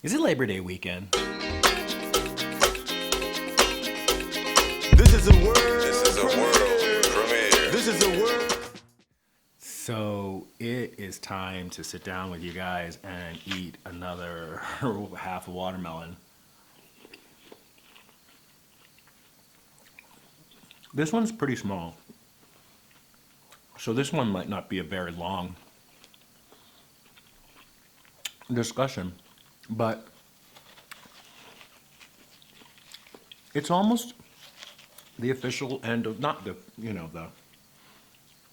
Is it Labor Day weekend? This is a world. This is a world premiere. This is a world. So it is time to sit down with you guys and eat another half a watermelon. This one's pretty small. So this one might not be a very long discussion, but it's almost the official end of, not the, the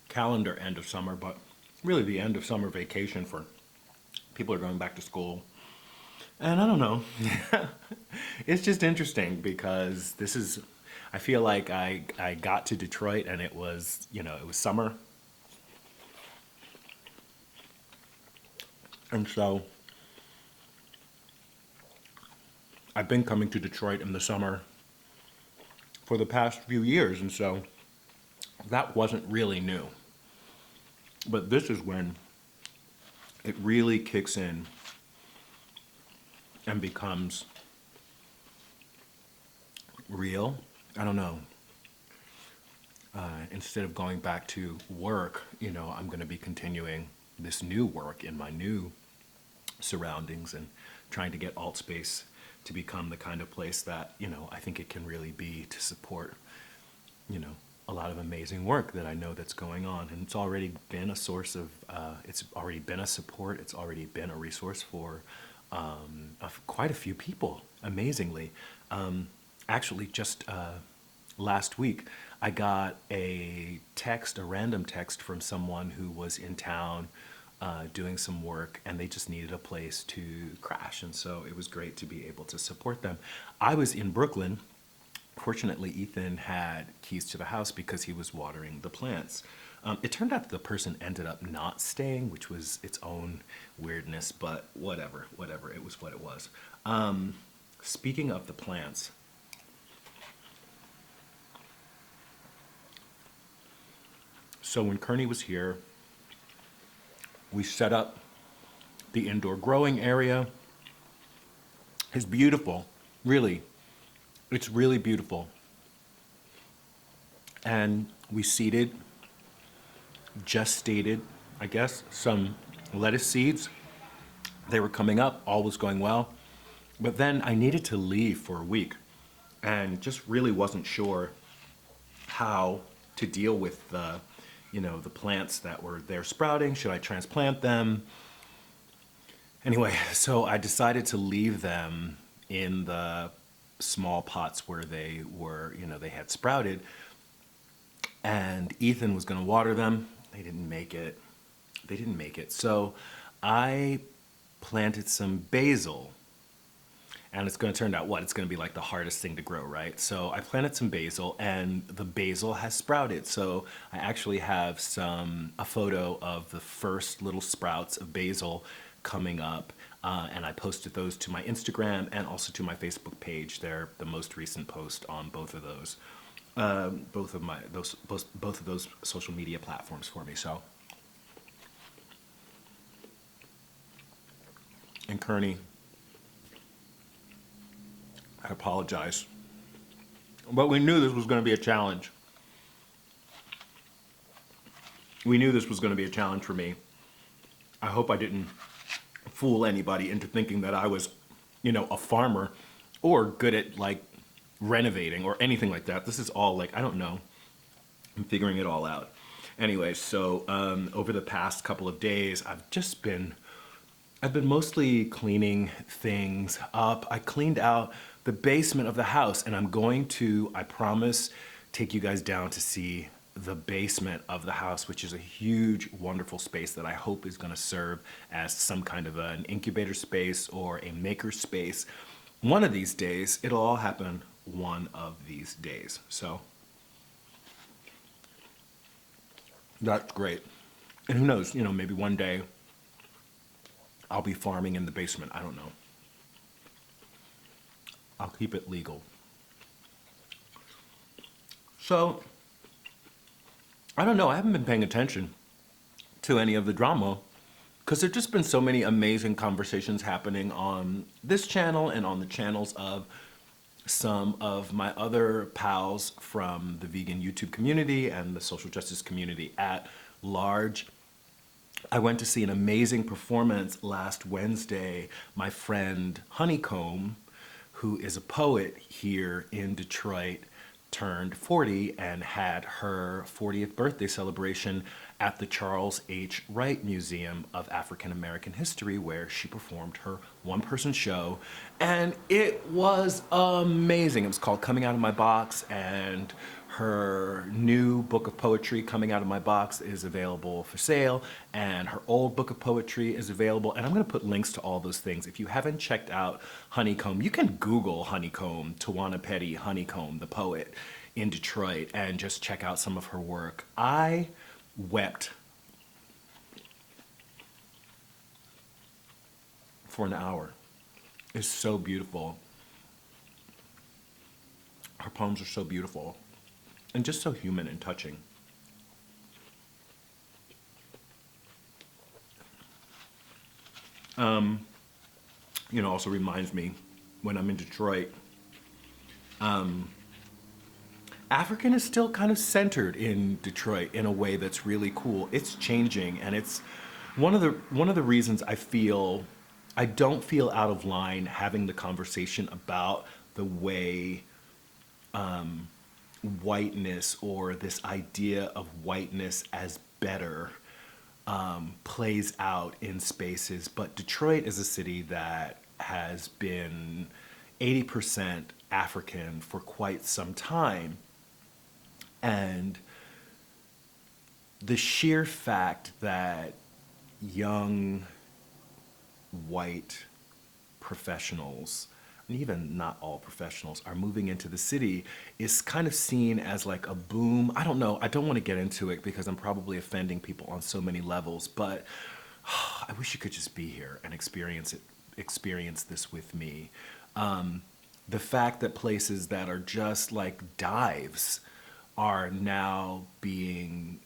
calendar end of summer, but really the end of summer vacation for people who are going back to school. And I don't know, it's just interesting because I feel like I got to Detroit and it was, it was summer. And so I've been coming to Detroit in the summer for the past few years, and so that wasn't really new. But this is when it really kicks in and becomes real. I don't know. Instead of going back to work, I'm going to be continuing this new work in my new surroundings and trying to get alt space to become the kind of place that, I think it can really be to support, a lot of amazing work that I know that's going on. And it's already been a source of, it's already been a support, it's already been a resource for quite a few people, amazingly. Actually, just last week, I got a random text from someone who was in town doing some work, and they just needed a place to crash, and so it was great to be able to support them. I was in Brooklyn. Fortunately, Ethan had keys to the house because he was watering the plants. It turned out that the person ended up not staying, which was its own weirdness, but whatever, it was what it was. Speaking of the plants, so when Kearney was here, we set up the indoor growing area. It's beautiful, really. It's really beautiful. And we seeded, gestated, I guess, some lettuce seeds. They were coming up, all was going well. But then I needed to leave for a week and just really wasn't sure how to deal with the plants that were there sprouting. Should I transplant them? Anyway, so I decided to leave them in the small pots where they were, they had sprouted. And Ethan was going to water them. They didn't make it. So I planted some basil. And it's going to turn out what? It's going to be like the hardest thing to grow, right? So I planted some basil, and the basil has sprouted. So I actually have a photo of the first little sprouts of basil coming up, and I posted those to my Instagram and also to my Facebook page. They're the most recent post on both of those, both of those social media platforms for me. So, and Kearney, I apologize. But we knew this was going to be a challenge. We knew this was going to be a challenge for me. I hope I didn't fool anybody into thinking that I was, a farmer or good at like renovating or anything like that. This is all like, I don't know. I'm figuring it all out. Anyway, so over the past couple of days, I've been mostly cleaning things up. I cleaned out the basement of the house, and I'm going to, I promise, take you guys down to see the basement of the house, which is a huge, wonderful space that I hope is going to serve as some kind of an incubator space or a maker space. One of these days, it'll all happen one of these days. So that's great. And who knows, maybe one day I'll be farming in the basement. I don't know. I'll keep it legal. So, I don't know. I haven't been paying attention to any of the drama because there've just been so many amazing conversations happening on this channel and on the channels of some of my other pals from the vegan YouTube community and the social justice community at large. I went to see an amazing performance last Wednesday. My friend Honeycomb, who is a poet here in Detroit, turned 40 and had her 40th birthday celebration at the Charles H. Wright Museum of African American History, where she performed her one-person show, and it was amazing. It was called Coming Out of My Box, and her new book of poetry, Coming Out of My Box, is available for sale, and her old book of poetry is available, and I'm going to put links to all those things. If you haven't checked out Honeycomb, you can Google Honeycomb, Tawana Petty, Honeycomb the Poet in Detroit, and just check out some of her work. I wept for an hour. It's so beautiful. Her poems are so beautiful and just so human and touching. Also reminds me when I'm in Detroit, African is still kind of centered in Detroit in a way that's really cool. It's changing, and it's one of the reasons I don't feel out of line having the conversation about the way whiteness, or this idea of whiteness as better, plays out in spaces. But Detroit is a city that has been 80% African for quite some time. And the sheer fact that young white professionals, and even not all professionals, are moving into the city is kind of seen as like a boom. I don't know. I don't want to get into it because I'm probably offending people on so many levels, but I wish you could just be here and experience this with me. The fact that places that are just like dives are now being,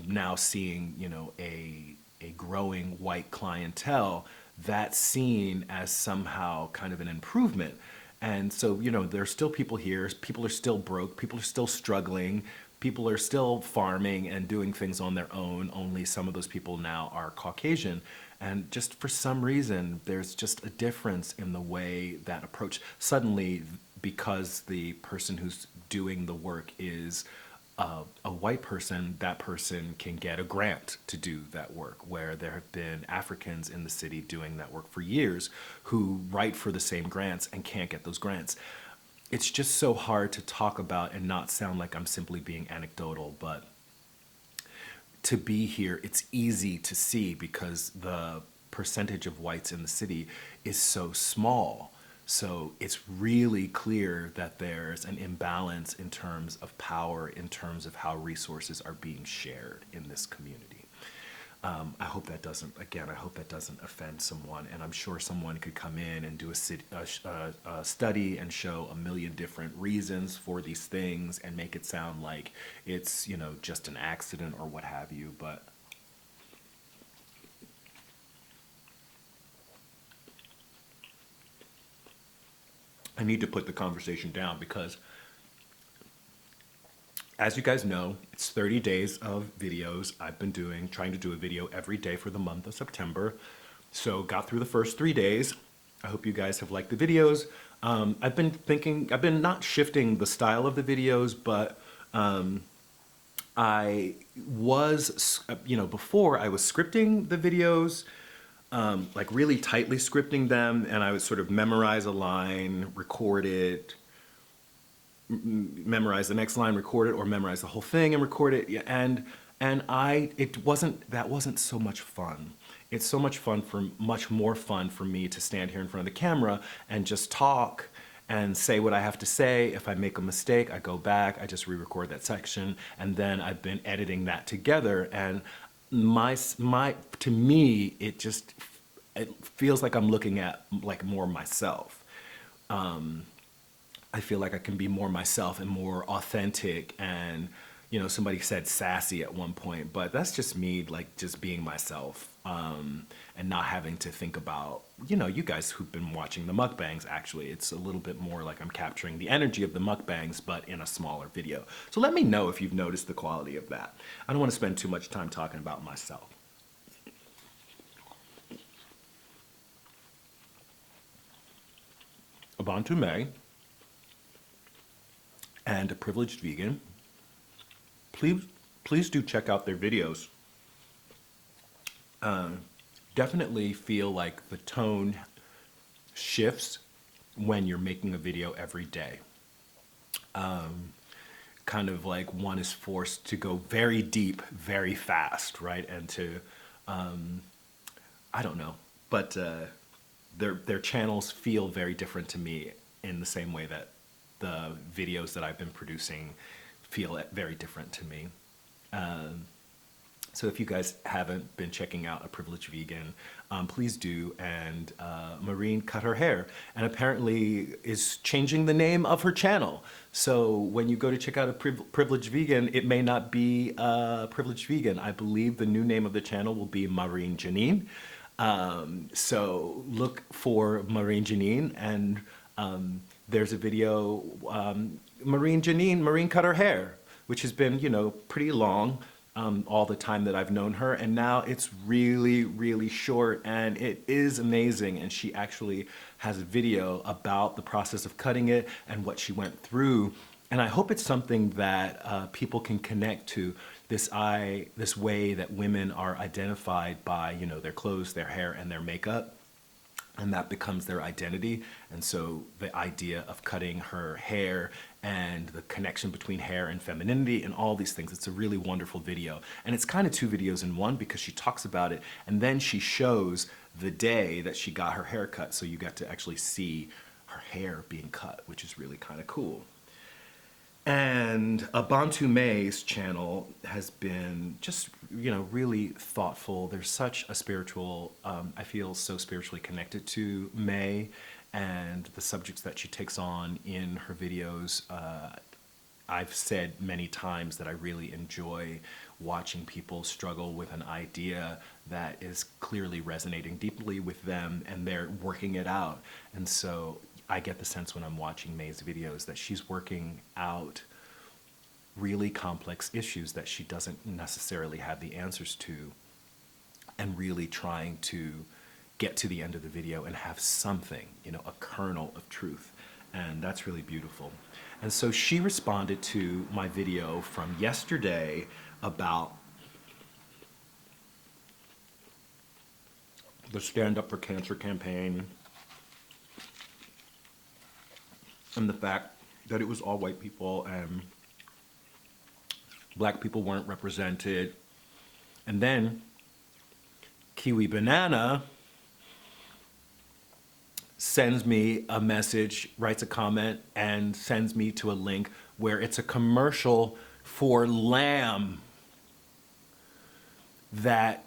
now seeing, a growing white clientele, that's seen as somehow kind of an improvement. And so, there's still people here, people are still broke, people are still struggling, people are still farming and doing things on their own, only some of those people now are Caucasian. And just for some reason, there's just a difference in the way that approach. Suddenly, because the person who's doing the work is a white person, that person can get a grant to do that work, where there have been Africans in the city doing that work for years who write for the same grants and can't get those grants. It's just so hard to talk about and not sound like I'm simply being anecdotal, but to be here, it's easy to see because the percentage of whites in the city is so small. So it's really clear that there's an imbalance in terms of power, in terms of how resources are being shared in this community. I hope that doesn't offend someone, and I'm sure someone could come in and do a study and show a million different reasons for these things and make it sound like it's, just an accident or what have you, but I need to put the conversation down because, as you guys know, it's 30 days of videos I've been trying to do a video every day for the month of September. So got through the first 3 days. I hope you guys have liked the videos. I've been not shifting the style of the videos, but I was, before I was scripting the videos, like really tightly scripting them, and I would sort of memorize a line, record it, memorize the next line, record it, or memorize the whole thing and record it. And that wasn't so much fun. It's so much more fun for me to stand here in front of the camera and just talk and say what I have to say. If I make a mistake, I go back, I just re-record that section, and then I've been editing that together. And to me, it feels like I'm looking at like more myself. I feel like I can be more myself and more authentic and, somebody said sassy at one point, but that's just me, like just being myself, and not having to think about, you guys who've been watching the mukbangs, actually, it's a little bit more like I'm capturing the energy of the mukbangs, but in a smaller video. So let me know if you've noticed the quality of that. I don't want to spend too much time talking about myself. Abantu May and a privileged vegan. Please do check out their videos. Definitely feel like the tone shifts when you're making a video every day. Kind of like one is forced to go very deep, very fast, right? And to, I don't know, but their channels feel very different to me in the same way that the videos that I've been producing feel very different to me. So if you guys haven't been checking out A Privileged Vegan, please do. And Marine cut her hair and apparently is changing the name of her channel. So when you go to check out A Privileged Vegan, it may not be Privileged Vegan. I believe the new name of the channel will be Marine Jeanine. So look for Marine Jeanine, and there's a video, Marine cut her hair, which has been, pretty long all the time that I've known her, and now it's really, really short, and it is amazing. And she actually has a video about the process of cutting it and what she went through. And I hope it's something that people can connect to, this way that women are identified by, their clothes, their hair, and their makeup. And that becomes their identity. And so the idea of cutting her hair and the connection between hair and femininity and all these things, it's a really wonderful video. And it's kind of two videos in one, because she talks about it and then she shows the day that she got her hair cut. So you get to actually see her hair being cut, which is really kind of cool. And Abantu May's channel has been just, really thoughtful. There's such a spiritual, I feel so spiritually connected to May and the subjects that she takes on in her videos. I've said many times that I really enjoy watching people struggle with an idea that is clearly resonating deeply with them, and they're working it out. And so I get the sense when I'm watching May's videos that she's working out really complex issues that she doesn't necessarily have the answers to, and really trying to get to the end of the video and have something, a kernel of truth. And that's really beautiful. And so she responded to my video from yesterday about the Stand Up for Cancer campaign and the fact that it was all white people and black people weren't represented. And then Kiwi Banana sends me a message, writes a comment, and sends me to a link where it's a commercial for lamb that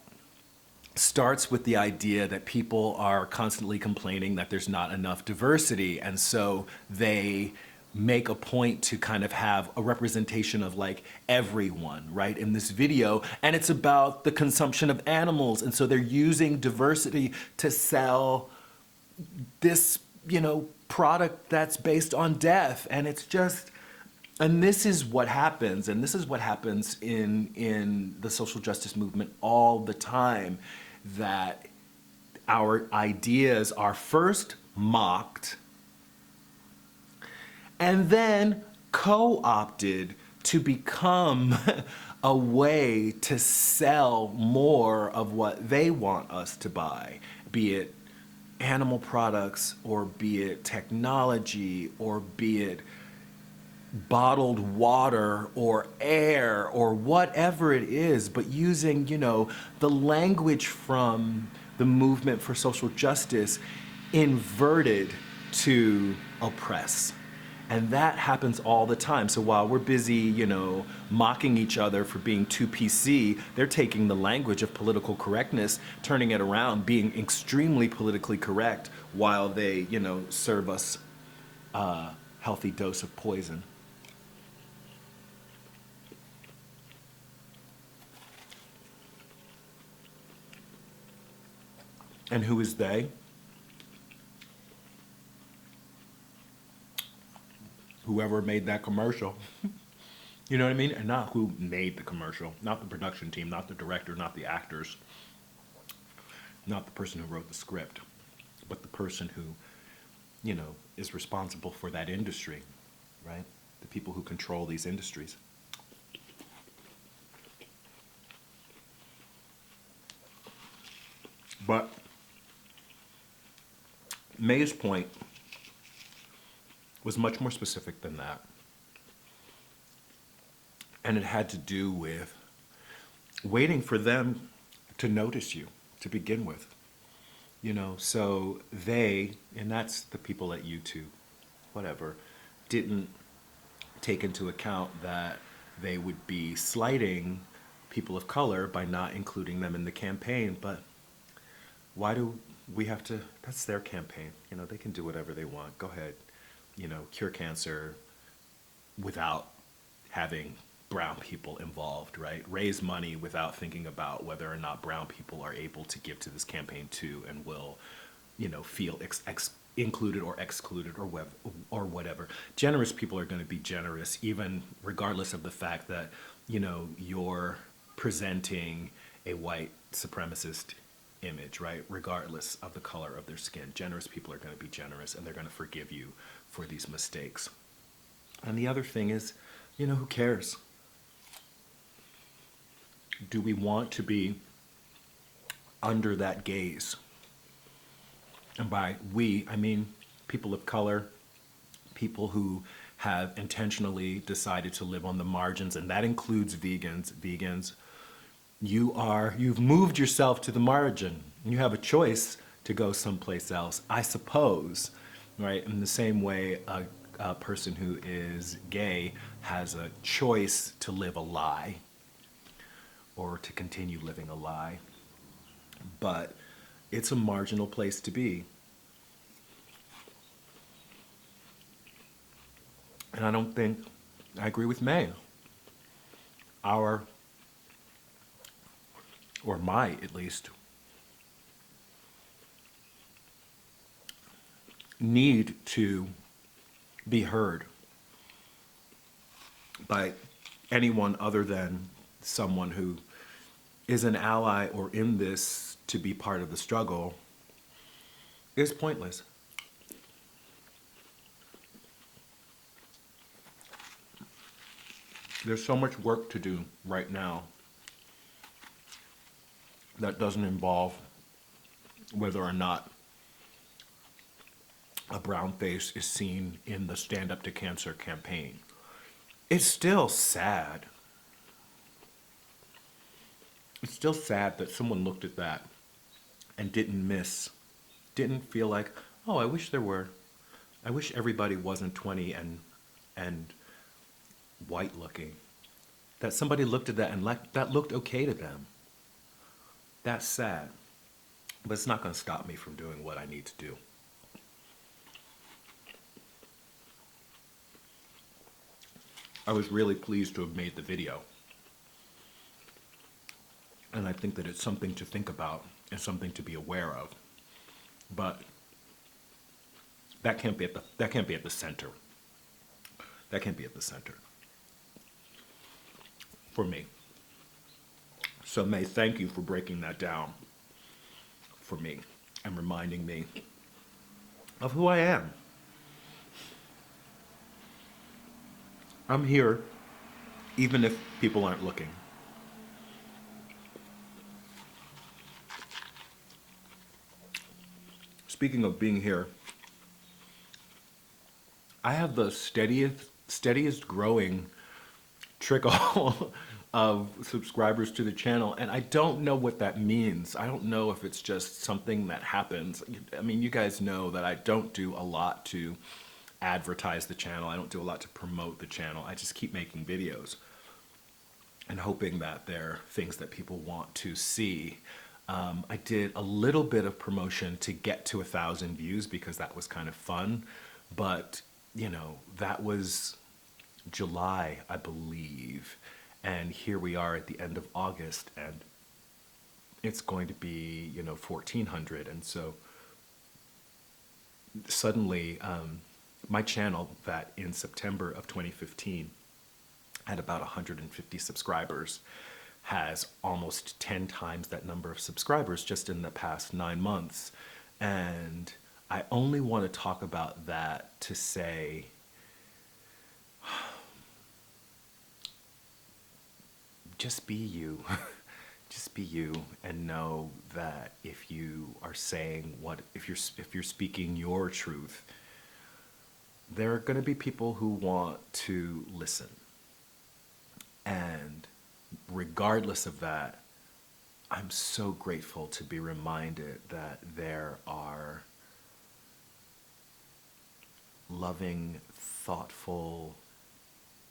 starts with the idea that people are constantly complaining that there's not enough diversity, and so they make a point to kind of have a representation of like everyone, right, in this video. And it's about the consumption of animals, and so they're using diversity to sell this, product that's based on death. And it's just, and this is what happens, and this is what happens in the social justice movement all the time, that our ideas are first mocked and then co-opted to become a way to sell more of what they want us to buy, be it animal products, or be it technology, or be it bottled water or air or whatever it is, but using, the language from the movement for social justice inverted to oppress. And that happens all the time. So while we're busy, mocking each other for being too PC, they're taking the language of political correctness, turning it around, being extremely politically correct, while they, serve us a healthy dose of poison. And who is they? Whoever made that commercial. You know what I mean? And not who made the commercial, not the production team, not the director, not the actors, not the person who wrote the script, but the person who, is responsible for that industry, right? The people who control these industries. But May's point was much more specific than that. And it had to do with waiting for them to notice you to begin with. So they, and that's the people at YouTube, whatever, didn't take into account that they would be slighting people of color by not including them in the campaign. But why do we have to? That's their campaign. They can do whatever they want. Go ahead, cure cancer without having brown people involved, right? Raise money without thinking about whether or not brown people are able to give to this campaign too and will, feel included or excluded or whatever. Generous people are going to be generous, even regardless of the fact that, you're presenting a white supremacist image, right? Regardless of the color of their skin. Generous people are going to be generous and they're going to forgive you for these mistakes. And the other thing is, who cares? Do we want to be under that gaze? And by we, I mean people of color, people who have intentionally decided to live on the margins, and that includes vegans. Vegans, you've moved yourself to the margin. You have a choice to go someplace else, I suppose, right? In the same way, a person who is gay has a choice to live a lie or to continue living a lie. But it's a marginal place to be. And I don't think, I agree with May. Or my at least, need to be heard by anyone other than someone who is an ally or in this to be part of the struggle is pointless. There's so much work to do right now that doesn't involve whether or not a brown face is seen in the Stand Up to Cancer campaign. It's still sad. It's still sad that someone looked at that and didn't feel like, oh, I wish everybody wasn't 20 and white looking. That somebody looked at that and that looked okay to them. That's sad. But it's not going to stop me from doing what I need to do. I was really pleased to have made the video. And I think that it's something to think about and something to be aware of. But that can't be at the center. That can't be at the center for me. So May, thank you for breaking that down for me and reminding me of who I am. I'm here even if people aren't looking. Speaking of being here, I have the steadiest growing trickle of subscribers to the channel, and I don't know what that means. I don't know if it's just something that happens. I mean, you guys know that I don't do a lot to advertise the channel. I don't do a lot to promote the channel. I just keep making videos and hoping that they're things that people want to see. I did a little bit of promotion to get to 1,000 views because that was kind of fun, but that was July, I believe, and here we are at the end of August, and it's going to be, 1400. And so suddenly, my channel that in September of 2015 had about 150 subscribers has almost 10 times that number of subscribers just in the past 9 months. And I only want to talk about that to say, just be you. Just be you, and know that if you are saying if you're speaking your truth, there are going to be people who want to listen. And regardless of that, I'm so grateful to be reminded that there are loving, thoughtful,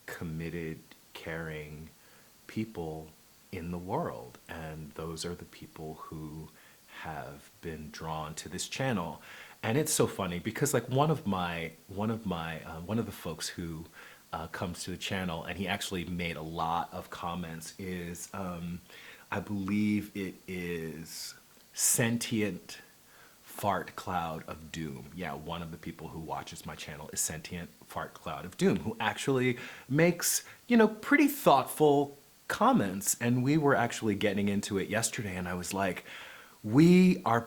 committed, caring people in the world, and those are the people who have been drawn to this channel. And it's so funny because like one of the folks who comes to the channel, and he actually made a lot of comments, is I believe it is Sentient Fart Cloud of Doom. Yeah, one of the people who watches my channel is Sentient Fart Cloud of Doom, who actually makes, pretty thoughtful comments. And we were actually getting into it yesterday, and I was like, we are,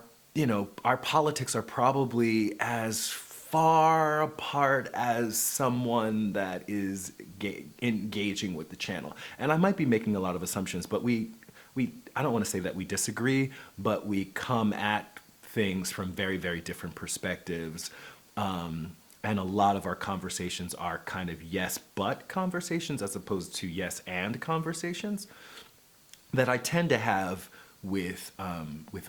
our politics are probably as far apart as someone that is engaging with the channel. And I might be making a lot of assumptions, but I don't want to say that we disagree, but we come at things from very, very different perspectives. And a lot of our conversations are kind of yes, but conversations as opposed to yes and conversations that I tend to have with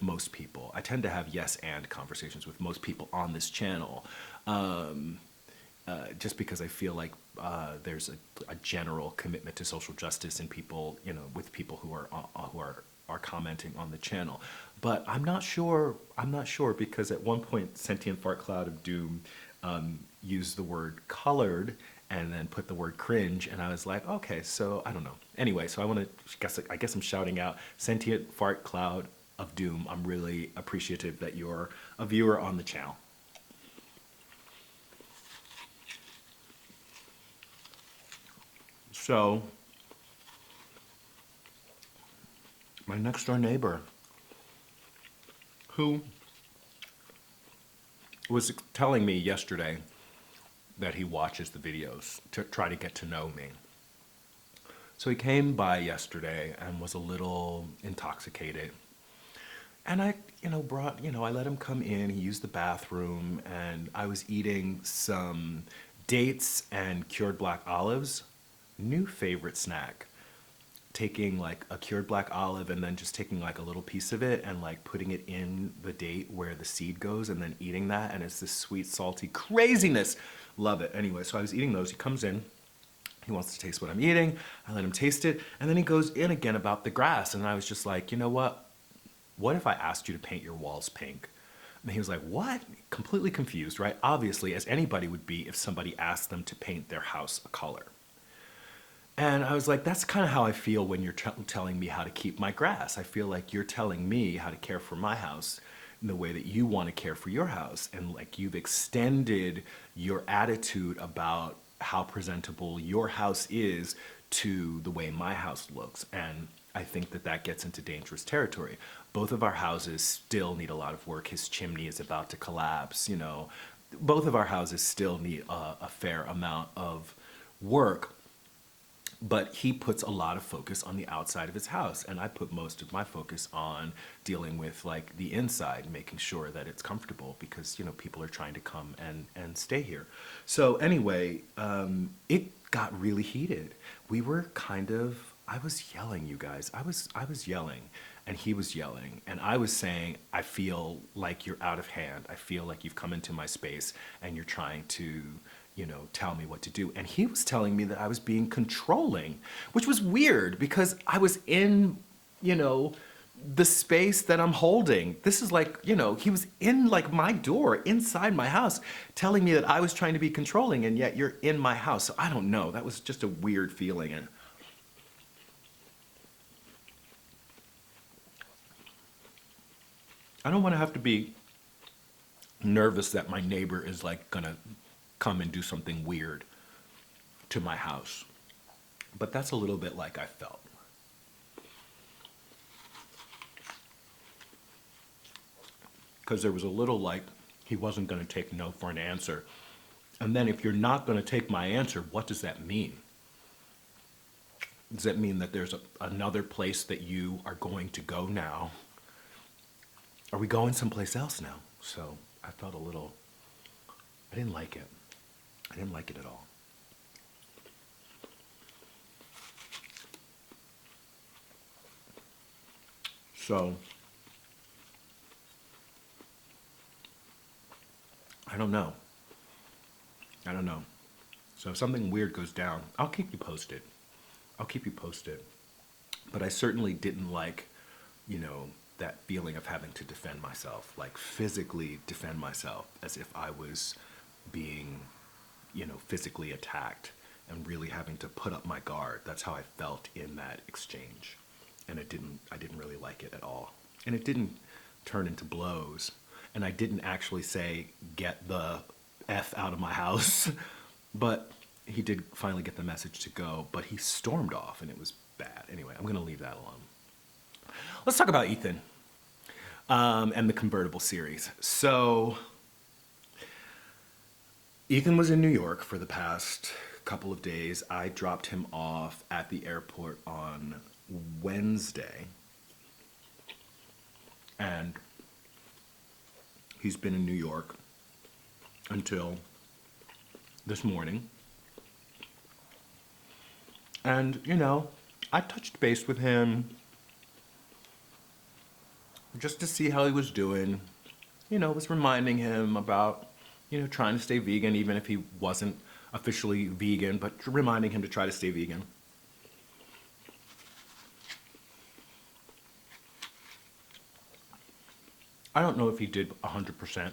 most people. I tend to have yes and conversations with most people on this channel, just because I feel like there's a general commitment to social justice in people, with people who are commenting on the channel. But I'm not sure because at one point Sentient Fart Cloud of Doom used the word colored and then put the word cringe, and I was like, okay, so I don't know. Anyway, so I guess I'm shouting out Sentient Fart Cloud of Doom. I'm really appreciative that you're a viewer on the channel. So, my next door neighbor, who was telling me yesterday that he watches the videos to try to get to know me. So he came by yesterday and was a little intoxicated. And I let him come in. He used the bathroom, and I was eating some dates and cured black olives. New favorite snack. Taking like a cured black olive and then just taking like a little piece of it and like putting it in the date where the seed goes and then eating that, and it's this sweet, salty craziness. Love it. Anyway, so I was eating those. He comes in. He wants to taste what I'm eating. I let him taste it. And then he goes in again about the grass. And I was just like, you know what? What if I asked you to paint your walls pink? And he was like, what? Completely confused, right? Obviously, as anybody would be if somebody asked them to paint their house a color. And I was like, that's kind of how I feel when you're telling me how to keep my grass. I feel like you're telling me how to care for my house in the way that you want to care for your house. And like you've extended your attitude about how presentable your house is to the way my house looks. And I think that gets into dangerous territory. Both of our houses still need a lot of work. His chimney is about to collapse, Both of our houses still need a fair amount of work. But he puts a lot of focus on the outside of his house, and I put most of my focus on dealing with like the inside, making sure that it's comfortable because people are trying to come and stay here. So anyway, it got really heated. We were I was yelling, you guys. I was yelling, and he was yelling, and I was saying, I feel like you're out of hand. I feel like you've come into my space and you're trying to tell me what to do. And he was telling me that I was being controlling, which was weird because I was in, the space that I'm holding. This is like, he was in like my door inside my house telling me that I was trying to be controlling, and yet you're in my house. So I don't know. That was just a weird feeling. And I don't want to have to be nervous that my neighbor is like gonna come and do something weird to my house. But that's a little bit like I felt. Because there was a little like he wasn't going to take no for an answer. And then if you're not going to take my answer, what does that mean? Does that mean that there's another place that you are going to go now? Are we going someplace else now? So I felt a little, I didn't like it. I didn't like it at all. So, I don't know. I don't know. So if something weird goes down, I'll keep you posted. I'll keep you posted. But I certainly didn't like, that feeling of having to defend myself, like physically defend myself as if I was being, physically attacked and really having to put up my guard. That's how I felt in that exchange. And I didn't really like it at all. And it didn't turn into blows. And I didn't actually say, get the F out of my house. But he did finally get the message to go, but he stormed off and it was bad. Anyway, I'm gonna leave that alone. Let's talk about Ethan and the convertible series. So Ethan was in New York for the past couple of days. I dropped him off at the airport on Wednesday. And he's been in New York until this morning. And, I touched base with him just to see how he was doing. Was reminding him about, trying to stay vegan, even if he wasn't officially vegan, but reminding him to try to stay vegan. I don't know if he did 100%.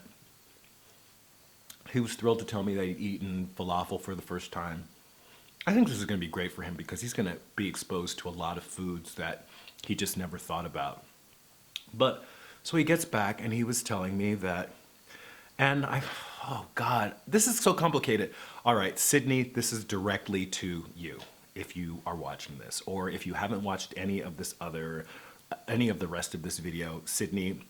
He was thrilled to tell me that he'd eaten falafel for the first time. I think this is going to be great for him because he's going to be exposed to a lot of foods that he just never thought about. But, so he gets back and he was telling me that, oh God, this is so complicated. All right, Sydney, this is directly to you if you are watching this, or if you haven't watched any of the rest of this video, Sydney,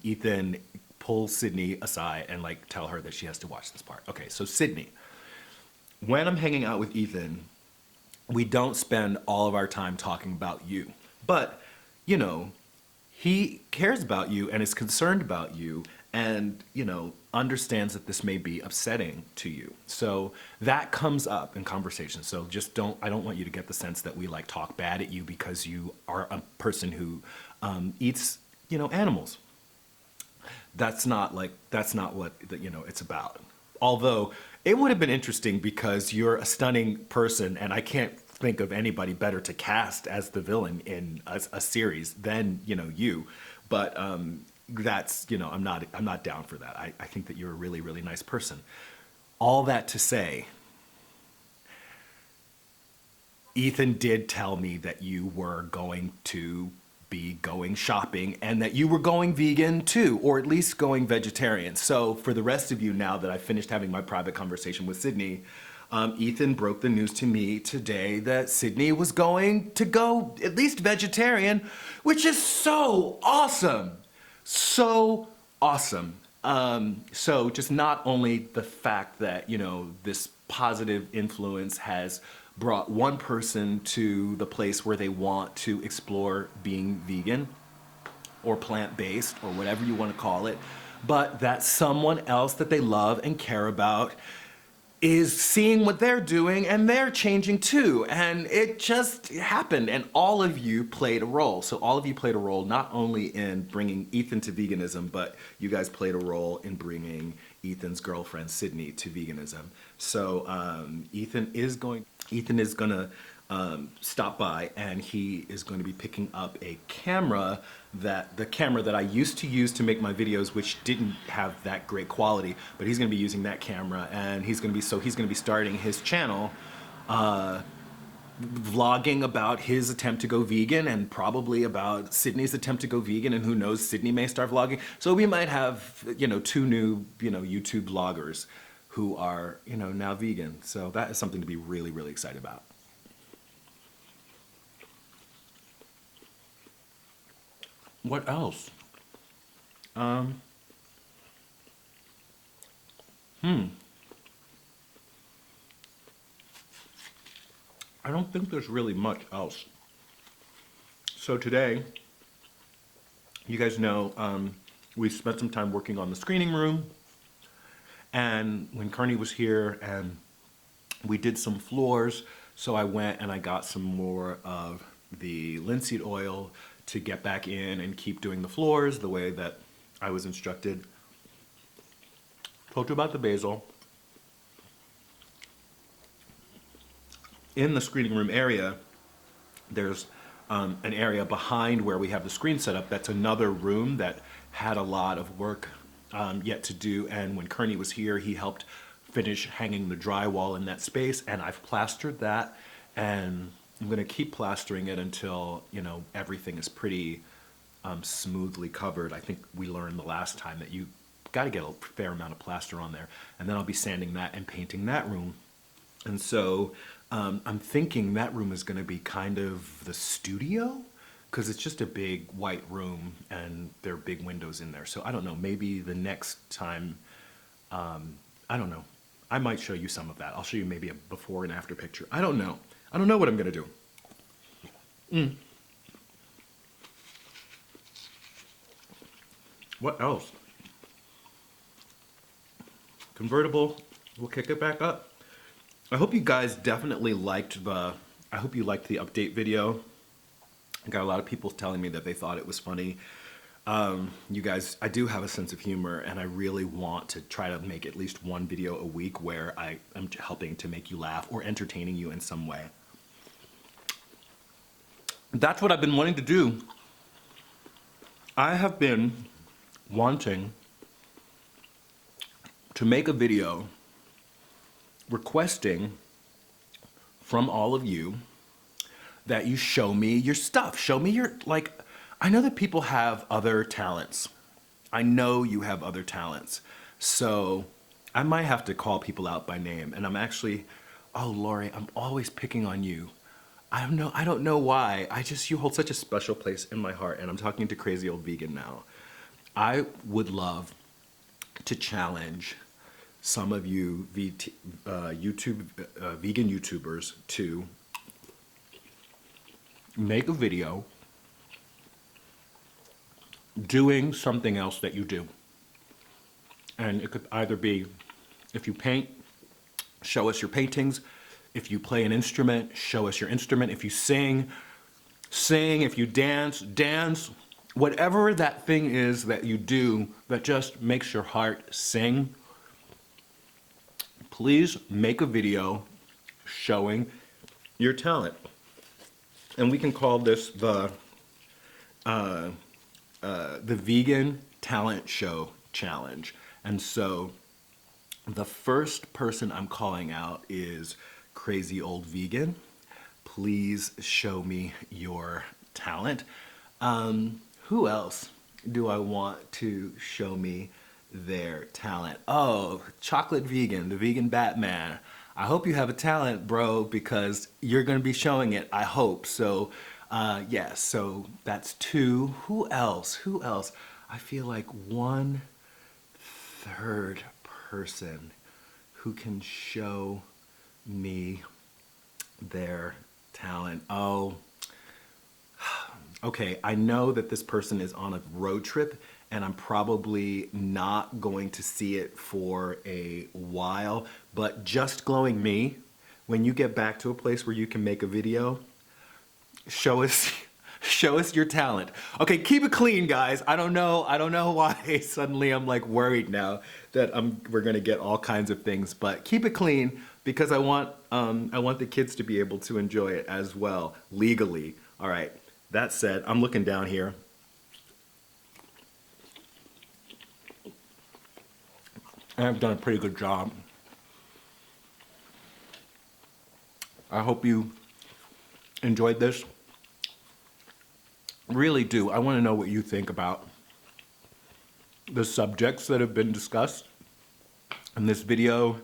Ethan, pull Sydney aside and tell her that she has to watch this part. Okay, so Sydney, when I'm hanging out with Ethan, we don't spend all of our time talking about you. But, he cares about you and is concerned about you and, understands that this may be upsetting to you. So that comes up in conversation. So I don't want you to get the sense that we talk bad at you because you are a person who eats, animals. That's not what, it's about. Although it would have been interesting because you're a stunning person and I can't think of anybody better to cast as the villain in a series than, you. But that's, I'm not down for that. I think that you're a really, really nice person. All that to say, Ethan did tell me that you were going to be going shopping and that you were going vegan too, or at least going vegetarian. So for the rest of you, now that I've finished having my private conversation with Sydney, Ethan broke the news to me today that Sydney was going to go at least vegetarian, which is so awesome. So awesome. So just not only the fact that, this positive influence has brought one person to the place where they want to explore being vegan or plant-based or whatever you want to call it, but that someone else that they love and care about is seeing what they're doing and they're changing too. And it just happened and all of you played a role. So all of you played a role not only in bringing Ethan to veganism, but you guys played a role in bringing Ethan's girlfriend Sydney to veganism. So Ethan is gonna stop by and he is going to be picking up a camera the camera that I used to use to make my videos, which didn't have that great quality, but he's going to be using that camera and he's going to be starting his channel vlogging about his attempt to go vegan and probably about Sydney's attempt to go vegan, and who knows, Sydney may start vlogging. So we might have, two new, YouTube vloggers who are, now vegan. So that is something to be really, really excited about. What else? I don't think there's really much else. So today, you guys know, we spent some time working on the screening room. And when Kearney was here and we did some floors, so I went and I got some more of the linseed oil to get back in and keep doing the floors the way that I was instructed. Told you about the basil. In the screening room area, there's an area behind where we have the screen set up. That's another room that had a lot of work yet to do. And when Kearney was here, he helped finish hanging the drywall in that space. And I've plastered that. And I'm going to keep plastering it until, everything is pretty smoothly covered. I think we learned the last time that you got to get a fair amount of plaster on there. And then I'll be sanding that and painting that room. And so I'm thinking that room is going to be kind of the studio, because it's just a big white room and there are big windows in there. So I don't know, maybe the next time, I don't know. I might show you some of that. I'll show you maybe a before and after picture. I don't know. I don't know what I'm going to do. What else? Convertible. We'll kick it back up. I hope you guys definitely liked the update video. I got a lot of people telling me that they thought it was funny. You guys, I do have a sense of humor, and I really want to try to make at least one video a week where I am helping to make you laugh or entertaining you in some way. That's what I've been wanting to do. I have been wanting to make a video requesting from all of you that you show me your stuff. Show me your, I know that people have other talents. I know you have other talents. So I might have to call people out by name. And I'm actually, oh, Lori, I'm always picking on you. I don't know why. You hold such a special place in my heart. And I'm talking to Crazy Old Vegan now. I would love to challenge some of you vegan YouTubers to make a video doing something else that you do. And it could either be, if you paint, show us your paintings. If you play an instrument, show us your instrument. If you sing, sing. If you dance, dance. Whatever that thing is that you do that just makes your heart sing, please make a video showing your talent. And we can call this the Vegan Talent Show Challenge. And so the first person I'm calling out is Crazy Old Vegan. Please show me your talent. Who else do I want to show me their talent? Oh, Chocolate Vegan, the Vegan Batman. I hope you have a talent, bro, because you're going to be showing it, I hope. So, yes, so that's two. Who else? Who else? I feel like one third person who can show me their talent. Oh, okay, I know that this person is on a road trip and I'm probably not going to see it for a while, but Just Glowing Me, when you get back to a place where you can make a video, show us your talent. Okay, keep it clean, guys. I don't know why suddenly I'm like worried now that we're gonna get all kinds of things, but keep it clean because I want the kids to be able to enjoy it as well, legally. All right, that said, I'm looking down here. I've done a pretty good job. I hope you enjoyed this. Really do. I want to know what you think about the subjects that have been discussed in this video.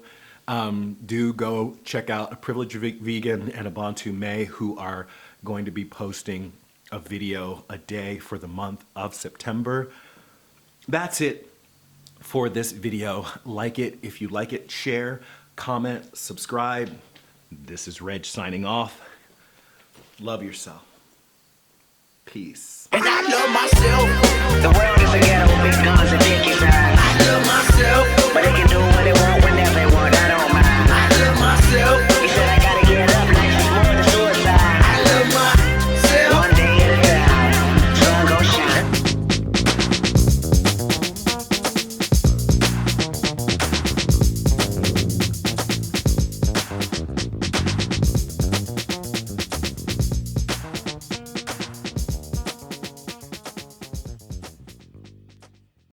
Do go check out A Privileged Vegan and Abantu May, who are going to be posting a video a day for the month of September. That's it for this video. Like it if you like it, share, comment, subscribe. This is Reg signing off. Love yourself. Peace. And I love myself. The world is a ghetto, big guns and